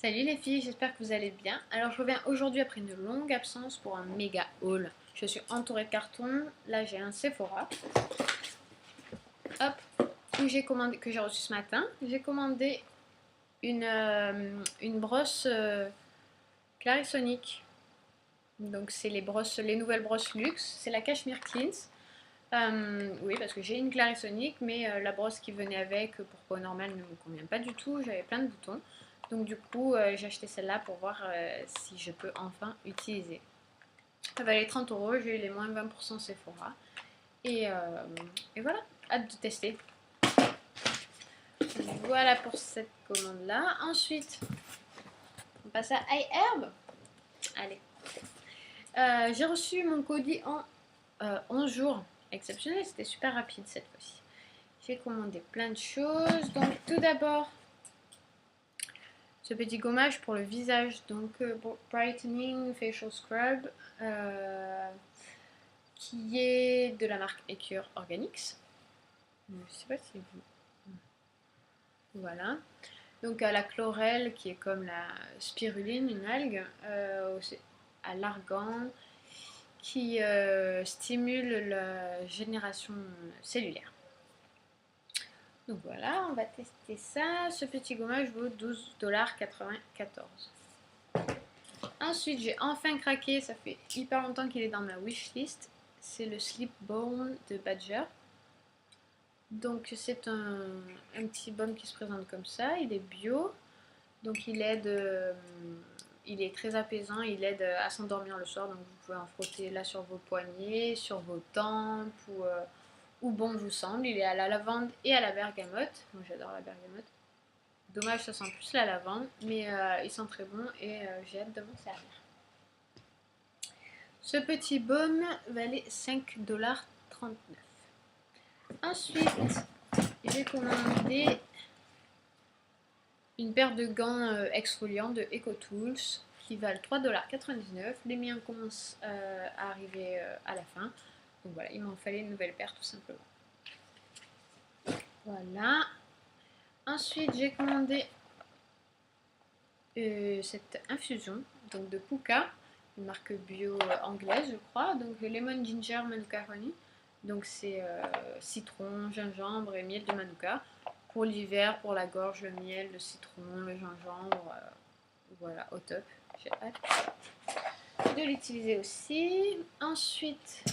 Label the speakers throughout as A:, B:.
A: Salut les filles, j'espère que vous allez bien. Alors je reviens aujourd'hui après une longue absence pour un méga haul. Je suis entourée de cartons. Là j'ai un Sephora. Hop, que j'ai reçu ce matin. J'ai commandé une brosse Clarisonic. Donc c'est les nouvelles brosses luxe. C'est la Cashmere Cleanse. Oui, parce que j'ai une Clarisonic, mais la brosse qui venait avec pour peau normale ne me convient pas du tout. J'avais plein de boutons. Donc du coup, j'ai acheté celle-là pour voir si je peux enfin utiliser. Ça valait 30 euros, j'ai eu les moins 20% Sephora. Et, euh, et voilà, hâte de tester. Voilà pour cette commande-là. Ensuite, on passe à iHerb. Allez. J'ai reçu mon colis en 11 jours. Exceptionnel, c'était super rapide cette fois-ci. J'ai commandé plein de choses. Donc tout d'abord, ce petit gommage pour le visage, donc Brightening Facial Scrub, qui est de la marque Ecure Organics. Je ne sais pas si vous... Voilà. Donc à la chlorelle, qui est comme la spiruline, une algue, à l'argan, qui stimule la génération cellulaire. Donc voilà, on va tester ça. Ce petit gommage vaut 12,94 $. Ensuite, j'ai enfin craqué, ça fait hyper longtemps qu'il est dans ma wishlist. C'est le Sleep Balm de Badger. Donc c'est un petit baume qui se présente comme ça, il est bio. Donc il est très apaisant, il aide à s'endormir le soir. Donc vous pouvez en frotter là sur vos poignets, sur vos tempes où bon vous semble. Il est à la lavande et à la bergamote. Moi j'adore la bergamote. Dommage, ça sent plus la lavande, mais il sent très bon et j'ai hâte de m'en servir. Ce petit baume valait 5,39 $. Ensuite, j'ai commandé une paire de gants exfoliants de EcoTools qui valent 3,99 $. Les miens commencent à arriver à la fin. Donc voilà, il m'en fallait une nouvelle paire tout simplement. Voilà. Ensuite, j'ai commandé cette infusion donc de Puka, une marque bio anglaise, je crois. Donc le Lemon Ginger Manuka Honey. Donc c'est citron, gingembre et miel de Manuka. Pour l'hiver, pour la gorge, le miel, le citron, le gingembre. Voilà, au top. J'ai hâte de l'utiliser aussi. Ensuite,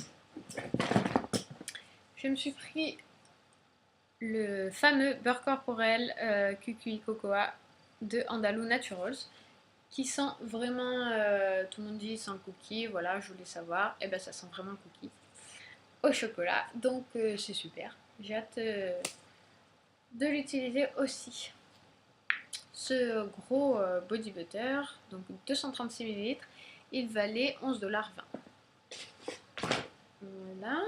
A: je me suis pris le fameux beurre corporel QQI Cocoa de Andalou Naturals qui sent vraiment, tout le monde dit sans cookie, voilà, je voulais savoir, et ben ça sent vraiment cookie au chocolat, donc c'est super, j'ai hâte de l'utiliser aussi. Ce gros body butter, donc 236 ml, il valait 11,20 $. Voilà.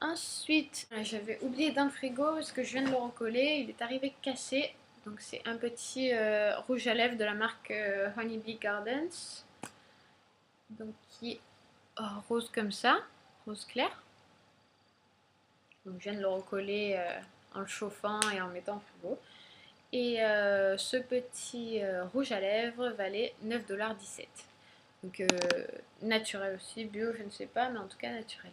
A: Ensuite, j'avais oublié dans le frigo parce que je viens de le recoller, il est arrivé cassé. Donc c'est un petit rouge à lèvres de la marque Honeybee Gardens. Donc qui est rose comme ça, rose clair. Donc je viens de le recoller en le chauffant et en le mettant au frigo. Et ce petit rouge à lèvres valait 9,17 $. Donc naturel aussi, bio je ne sais pas, mais en tout cas naturel.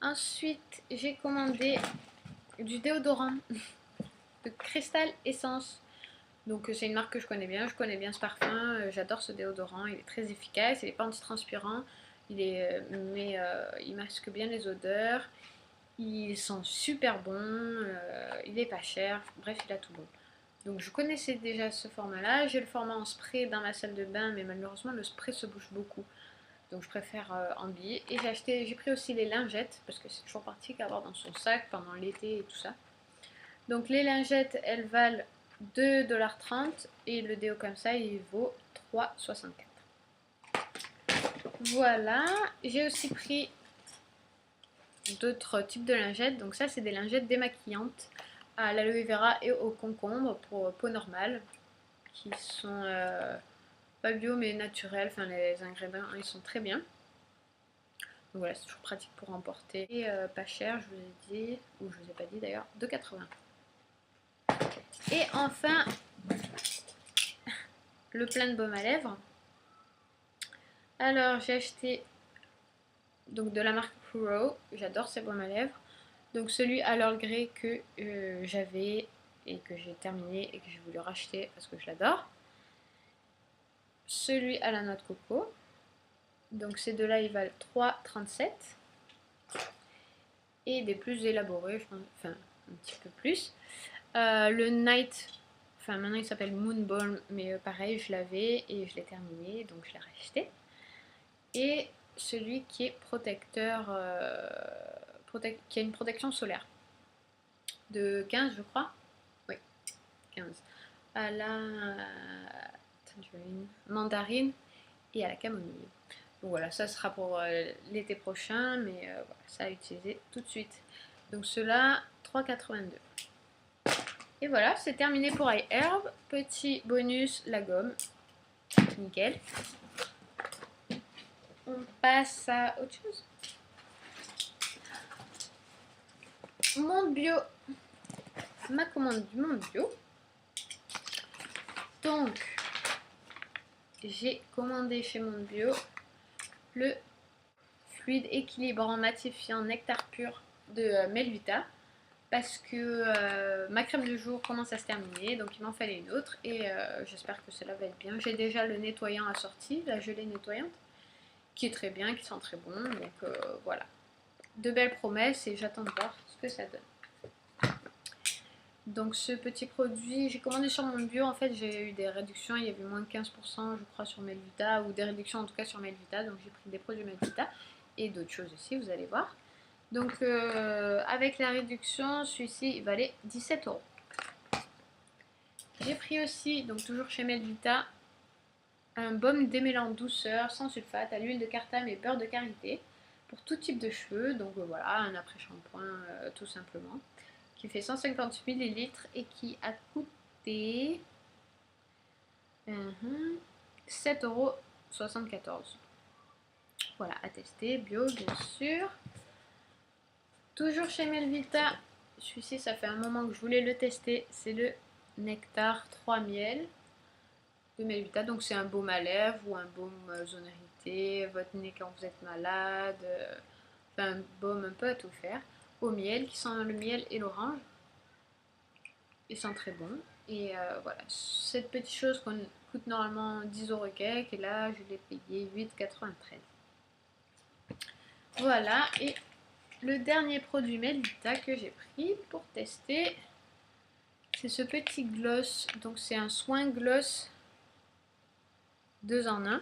A: Ensuite j'ai commandé du déodorant de Crystal Essence. Donc c'est une marque que je connais bien ce parfum, j'adore ce déodorant, il est très efficace, il n'est pas antitranspirant, mais il masque bien les odeurs, il sent super bon, il est pas cher, bref il a tout bon. Donc je connaissais déjà ce format-là, j'ai le format en spray dans ma salle de bain, mais malheureusement le spray se bouge beaucoup. Donc je préfère en billet. Et j'ai pris aussi les lingettes, parce que c'est toujours pratique à avoir dans son sac pendant l'été et tout ça. Donc les lingettes, elles valent 2,30 $ et le déo comme ça, il vaut 3,64 $. Voilà, j'ai aussi pris d'autres types de lingettes. Donc ça, c'est des lingettes démaquillantes à l'aloe vera et au concombre pour peau normale, qui sont pas bio mais naturels. Enfin, les ingrédients, ils sont très bien. Donc voilà, c'est toujours pratique pour emporter. Et pas cher, je vous ai dit, ou je vous ai pas dit d'ailleurs, 2,80 $. Et enfin, le plein de baume à lèvres. Alors j'ai acheté donc de la marque Puro, j'adore ces baumes à lèvres. Donc celui à l'Earl Grey que j'avais et que j'ai terminé et que j'ai voulu racheter parce que je l'adore. Celui à la noix de coco. Donc ces deux-là ils valent 3,37. Et des plus élaborés, enfin un petit peu plus. Le Night, enfin maintenant il s'appelle Moon Balm, mais pareil je l'avais et je l'ai terminé, donc je l'ai racheté. Et celui qui est protecteur, qui a une protection solaire de 15 je crois. Oui, 15. À la tangerine, mandarine et à la camomille. Donc voilà, ça sera pour l'été prochain, mais voilà, ça à utiliser tout de suite. Donc ceux-là, 3,82. Et voilà, c'est terminé pour iHerb. Petit bonus, la gomme. Nickel. On passe à autre chose. Monde bio. Ma commande du Monde bio. Donc, j'ai commandé chez Monde bio le fluide équilibrant matifiant nectar pur de Melvita. Parce que ma crème de jour commence à se terminer, donc il m'en fallait une autre et j'espère que cela va être bien. J'ai déjà le nettoyant assorti, la gelée nettoyante, qui est très bien, qui sent très bon, donc voilà. De belles promesses et j'attends de voir ce que ça donne. Donc ce petit produit, j'ai commandé sur Monde bio, en fait j'ai eu des réductions, il y avait moins de 15% je crois sur Melvita, ou des réductions en tout cas sur Melvita, donc j'ai pris des produits Melvita et d'autres choses aussi, vous allez voir. Donc avec la réduction, celui-ci il valait 17 €. J'ai pris aussi, donc toujours chez Melvita, un baume démêlant douceur sans sulfate à l'huile de cartame et beurre de karité pour tout type de cheveux. Donc voilà, un après-shampoing tout simplement, qui fait 150 ml et qui a coûté 7,74 €. Voilà, à tester, bio bien sûr. Toujours chez Melvita, celui-ci ça fait un moment que je voulais le tester, c'est le Nectar 3 miel de Melvita. Donc c'est un baume à lèvres ou un baume zone irritée, votre nez quand vous êtes malade, enfin un baume un peu à tout faire, au miel, qui sent le miel et l'orange. Il sent très bon. Et voilà, cette petite chose qu'on coûte normalement 10 € et quelques, et là je l'ai payé 8,93 €. Voilà, et le dernier produit Melvita que j'ai pris pour tester, c'est ce petit gloss. Donc c'est un soin gloss 2 en 1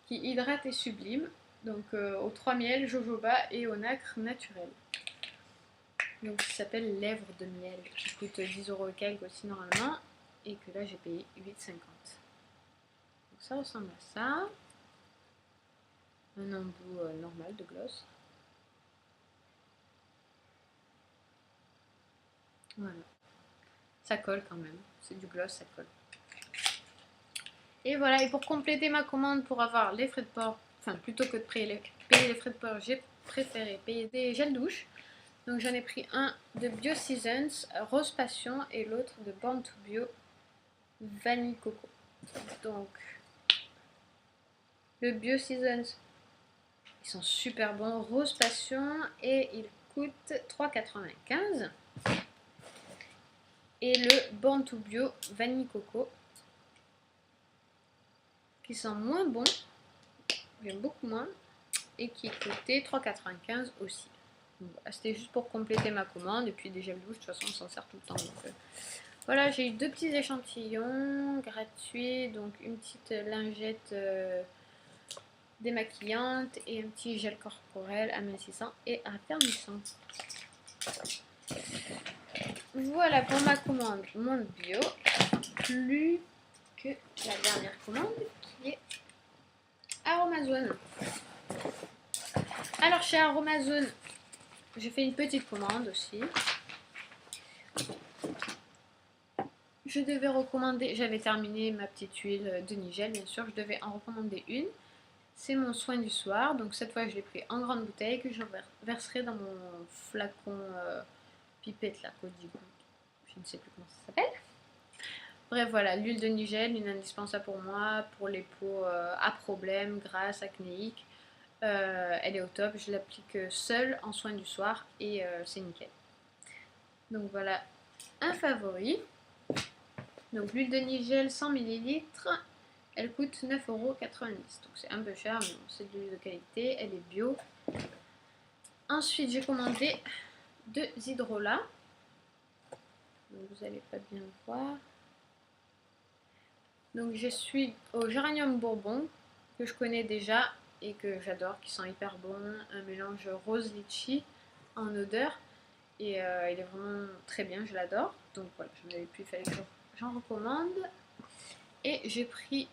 A: qui hydrate et sublime. Donc aux 3 miels, jojoba et au nacre naturel. Donc ça s'appelle lèvres de miel, qui coûte 10 € et quelques aussi normalement, et que là j'ai payé 8,50 €. Donc ça ressemble à ça. Un embout normal de gloss. Voilà. Ça colle quand même. C'est du gloss, ça colle. Et voilà, et pour compléter ma commande, pour avoir les frais de port, enfin plutôt que de payer les frais de port, j'ai préféré payer des gels douche. Donc j'en ai pris un de Bio Seasons Rose Passion et l'autre de Born to Bio Vanille Coco. Donc le Bio Seasons, ils sont super bons, Rose Passion, et ils coûtent 3,95 €. Et le Born to Bio Vanille Coco, qui sont moins bons, j'aime beaucoup moins, et qui coûtait 3,95 € aussi. Voilà, c'était juste pour compléter ma commande, et puis des gels douche, de toute façon on s'en sert tout le temps. Donc, voilà, j'ai eu 2 petits échantillons gratuits, donc une petite lingette démaquillante et un petit gel corporel amincissant et raffermissant. Voilà pour ma commande Monde Bio. Plus que la dernière commande qui est Aromazone. Alors chez Aromazone, j'ai fait une petite commande aussi. Je devais recommander, j'avais terminé ma petite huile de Nigel, bien sûr, je devais en recommander une. C'est mon soin du soir, donc cette fois je l'ai pris en grande bouteille que je verserai dans mon flacon pipette, la Codigo, je ne sais plus comment ça s'appelle. Bref, voilà, l'huile de Nigel, une indispensable pour moi, pour les peaux à problème, grasses, acnéiques. Elle est au top, je l'applique seule en soin du soir et c'est nickel. Donc voilà, un favori. Donc l'huile de Nigel 100 ml, elle coûte 9,90 €. Donc c'est un peu cher, mais bon, c'est de l'huile de qualité, elle est bio. Ensuite, j'ai commandé 2 hydrolats. Donc vous n'allez pas bien voir. Donc je suis au géranium bourbon, que je connais déjà et que j'adore, qui sent hyper bon. Un mélange rose litchi en odeur. Et il est vraiment très bien, je l'adore. Donc voilà, j'en avais plus, il fallait que j'en recommande. Et j'ai pris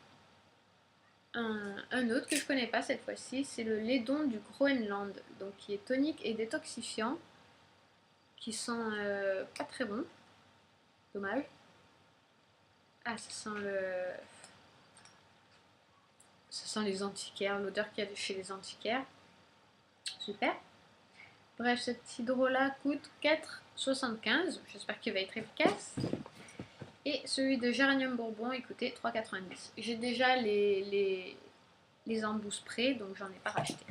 A: un autre que je connais pas cette fois-ci, c'est le Laidon du Groenland, donc qui est tonique et détoxifiant, qui sent pas très bon, dommage. Ah, ça sent les antiquaires, l'odeur qu'il y a chez les antiquaires, super. Bref, cet hydro-là coûte 4,75 €, j'espère qu'il va être efficace. Et celui de Géranium Bourbon, écoutez, 3,90 €. J'ai déjà les embouts prêts, donc j'en ai pas racheté.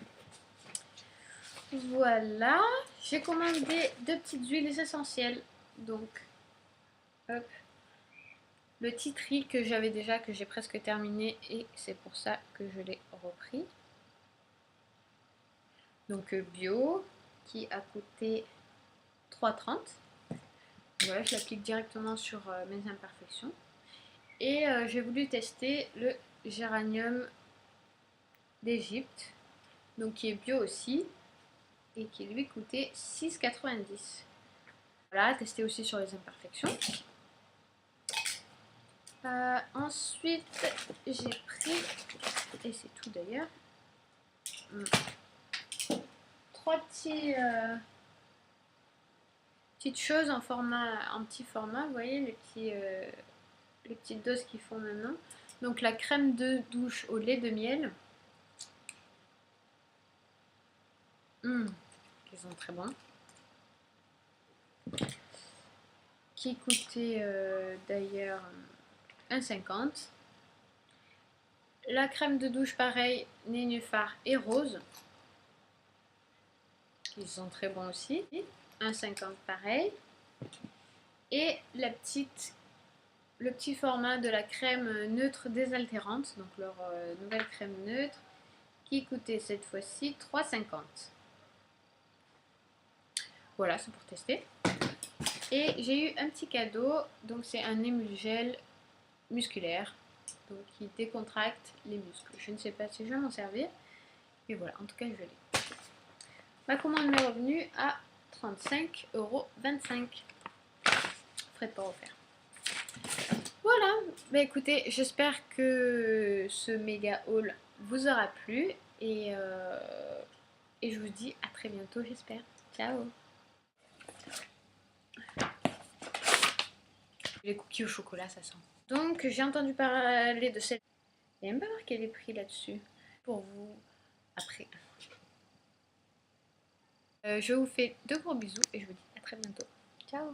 A: Voilà, j'ai commandé 2 petites huiles essentielles. Donc, hop, le tea tree que j'avais déjà, que j'ai presque terminé, et c'est pour ça que je l'ai repris. Donc bio, qui a coûté 3,30 €. Voilà, je l'applique directement sur mes imperfections. Et j'ai voulu tester le géranium d'Égypte, donc qui est bio aussi, et qui lui coûtait 6,90 €. Voilà, tester aussi sur les imperfections. Ensuite, j'ai pris, et c'est tout d'ailleurs, 3 petites choses en petit format, vous voyez les petites doses qu'ils font maintenant. Donc la crème de douche au lait de miel. Ils sont très bons. Qui coûtait d'ailleurs 1,50 €. La crème de douche, pareil, nénuphar et rose. Ils sont très bons aussi. 1,50 € pareil. Et le petit format de la crème neutre désaltérante, donc leur nouvelle crème neutre, qui coûtait cette fois-ci 3,50 €. Voilà, c'est pour tester. Et j'ai eu un petit cadeau, donc c'est un émulgel musculaire, donc qui décontracte les muscles. Je ne sais pas si je vais m'en servir, mais voilà, en tout cas je l'ai. Ma commande m'est revenue à 35,25 €. Frais de port offert. Voilà, bah écoutez, j'espère que ce méga haul vous aura plu et je vous dis à très bientôt, j'espère. Ciao. Les cookies au chocolat, ça sent. Donc j'ai entendu parler de cette... Il n'y a même pas marqué les prix là-dessus. Pour vous, après. Je vous fais de gros bisous et je vous dis à très bientôt. Ciao.